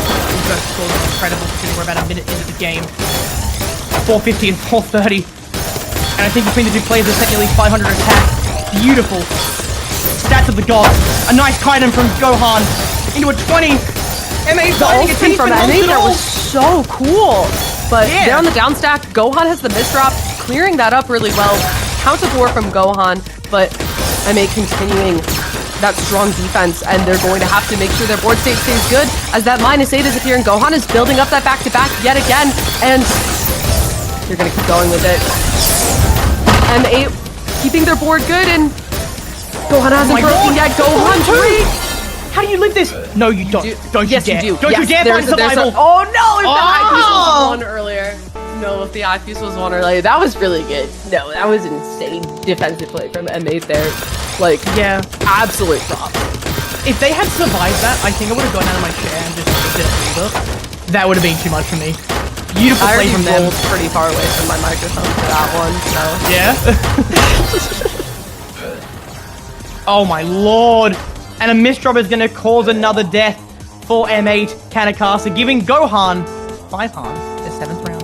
both scores are incredible considering we're about a minute into the game. 450 and 430. And I think between the two players they've set nearly 500 attack. Beautiful. Stats of the gods. A nice Kaiden from Gohan into a 20. MA The ultimate from MA there was so cool. But yeah, there on the down stack, Gohan has the misdrop, clearing that up really well. Counter 4 from Gohan, but MA continuing that strong defense, and they're going to have to make sure their board state stays good as that -8 is appearing. Gohan is building up that back-to-back yet again, and they're going to keep going with it. MA keeping their board good, and Gohan hasn't broken yet. Gohan 3! How do you live this? No, you don't. Don't yes, you dare. you do. Don't you dare find survival. Oh no, if the eyepiece was one earlier. No, if the eyepiece was one earlier. That was really good. No, that was insane defensive play from MA there. Like, yeah, absolute props. If they had survived that, I think I would have gone out of my chair and just looked at it. That would have been too much for me. Beautiful play from them. I rolled pretty far away from my microphone for that one, so. Yeah? Oh my lord. And a misdrop is going to cause another death for M8 Kanekasa, giving Gohan 5 harms, their 7th round.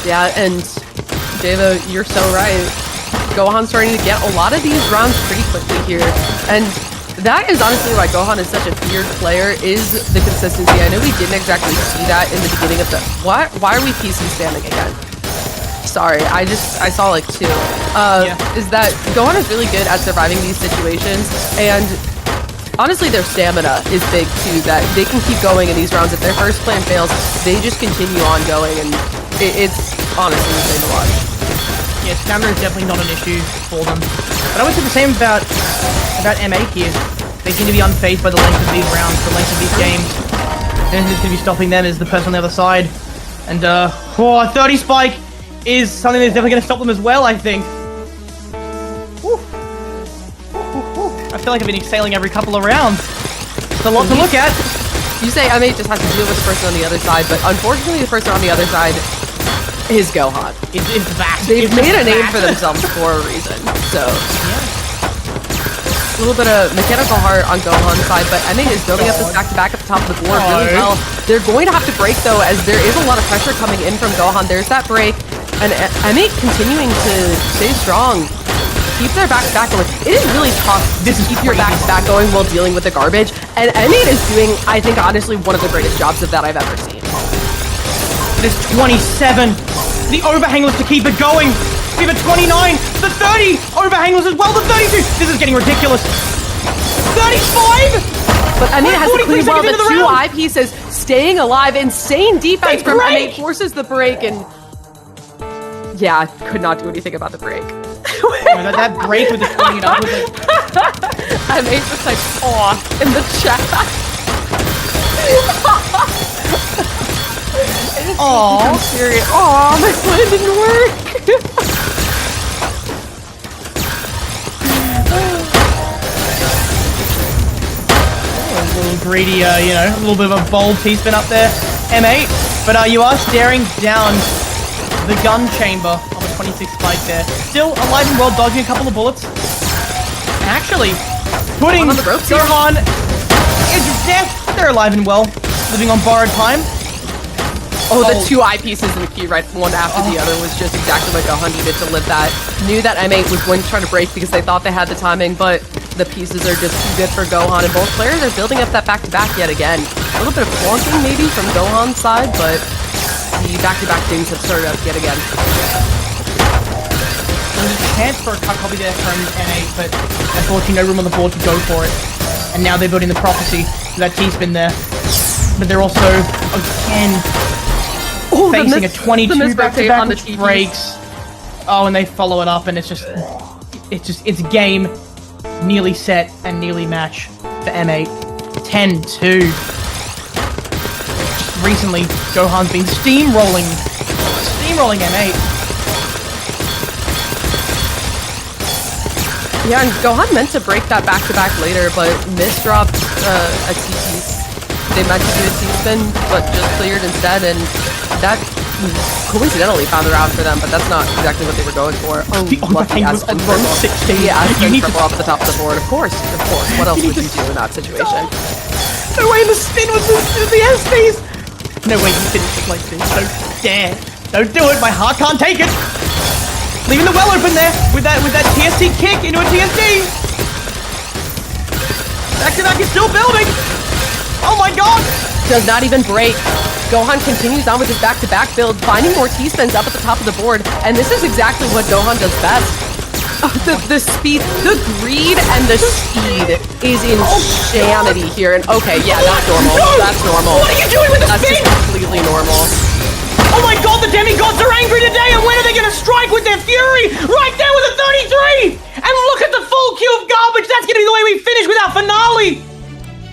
Yeah, and Deva, you're so right. Gohan's starting to get a lot of these rounds pretty quickly here. And that is honestly why Gohan is such a feared player, is the consistency. I know we didn't exactly see that in the beginning of the... Why are we PC spamming again? Sorry, I saw like 2. Is that Gohan is really good at surviving these situations, and honestly their stamina is big too, that they can keep going in these rounds. If their first plan fails, they just continue on going, and it's honestly insane to watch. Yeah, stamina is definitely not an issue for them. But I would say the same about MA here. They seem to be unfazed by the length of these rounds, the length of these games. The only thing that's going to be stopping them is the person on the other side. And, 30 spike is something that's definitely going to stop them as well, I think. Woo. I feel like I've been exhaling every couple of rounds. It's a lot to look at. You say MA just has to deal with the person on the other side, but unfortunately the person on the other side is Gohan. It's that. They've made a name for themselves for a reason, so. Yeah. A little bit of mechanical heart on Gohan's side, but MA is building up this back-to-back at the top of the board really well. They're going to have to break, though, as there is a lot of pressure coming in from Gohan. There's that break. And M8 continuing to stay strong. Keep their back-to-back going. It is really tough to keep your back-to-back going while dealing with the garbage. And M8 is doing, I think, honestly, one of the greatest jobs of that I've ever seen. It is 27. The overhanglers to keep it going. We have a 29. The 30 overhanglers as well. The 32. This is getting ridiculous. 35. But M8 has to 43 clean well. seconds The into the two round. eyepieces staying alive. Insane defense They from break. M8 forces the break. And yeah, could not do anything about the break. That break with the 20 and up was like... M8 just like, aw, in the chat. Aww. Serious. Aw, my plan didn't work. A little greedy, a little bit of a bold T-spin up there, M8. But you are staring down the gun chamber on the 26 spike there. Still alive and well, dodging a couple of bullets. And actually, putting on the ropes here. Gohan into death. They're alive and well, living on borrowed time. Oh, the two eyepieces in the key, right, one after the other, was just exactly what Gohan needed to live that. Knew that M8 was going to try to break because they thought they had the timing, but the pieces are just too good for Gohan, and both players are building up that back-to-back yet again. A little bit of flunking maybe from Gohan's side, but the back-to-back things have started up yet again. There's a chance for a cut copy there from M8, but unfortunately no room on the board to go for it. And now they're building the prophecy with that T-spin there. But they're also, again, facing a 22 back-to-back on the which breaks. Oh, and they follow it up, and it's game nearly set and nearly match for M8. 10-2. Recently, Gohan's been steamrolling M8. Yeah, and Gohan meant to break that back-to-back later, but misdropped a T-piece. They meant to do a T-spin, but just cleared instead, and that coincidentally found the round for them, but that's not exactly what they were going for. Oh, lucky Aspen on 16. Yeah, You Aspen need triple up at the top of the board. Of course. What else would you do in that situation? No way the spin was the SPs! No way you finish it like this. Don't dare. Don't do it. My heart can't take it. Leaving the well open there with that TST kick into a TSD. Back to back is still building. Oh my god. Does not even break. Gohan continues on with his back-to-back build, finding more T-spins up at the top of the board, and this is exactly what Gohan does best. Oh, the speed, the greed and the speed is insanity here. And okay, yeah, that's normal. No! That's normal. What are you doing with the That's spin? just completely normal. Oh my god, the demigods are angry today, and when are they going to strike with their fury? Right there with a 33! And look at the full queue of garbage. That's going to be the way we finish with our finale.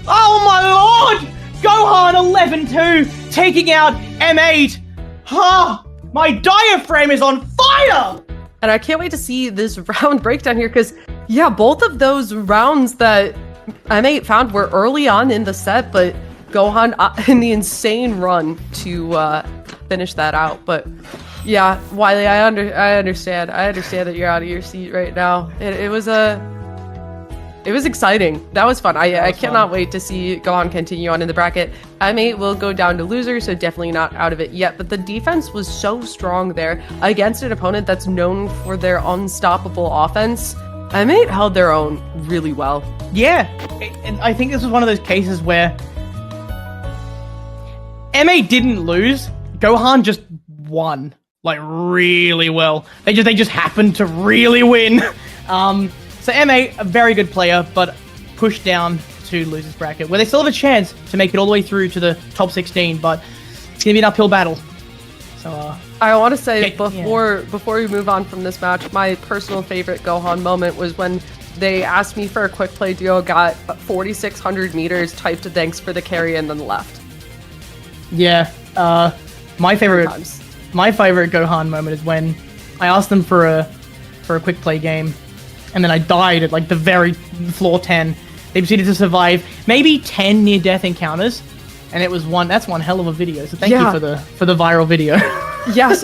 Oh my lord! Gohan 11-2, taking out M8. Ha! My diaphragm is on fire! And I can't wait to see this round breakdown here, because, yeah, both of those rounds that M8 found were early on in the set, but Gohan in the insane run to finish that out. But, yeah, Wiley, I understand. I understand that you're out of your seat right now. It was exciting. That was fun. I cannot wait to see Gohan continue on in the bracket. M8 will go down to loser, so definitely not out of it yet. But the defense was so strong there against an opponent that's known for their unstoppable offense. M8 held their own really well. Yeah, and I think this was one of those cases where M8 didn't lose. Gohan just won, like, really well. They just happened to really win. So M8, a very good player, but pushed down to losers bracket, where they still have a chance to make it all the way through to the top 16, but it's gonna be an uphill battle. So I want to say before we move on from this match, my personal favorite Gohan moment was when they asked me for a quick play duo, got 4,600 meters, typed thanks for the carry, and then left. Yeah, my favorite Gohan moment is when I asked them for a quick play game, and then I died at like the very floor 10. They proceeded to survive maybe 10 near-death encounters, and it was that's one hell of a video. So thank you for the viral video. Yes,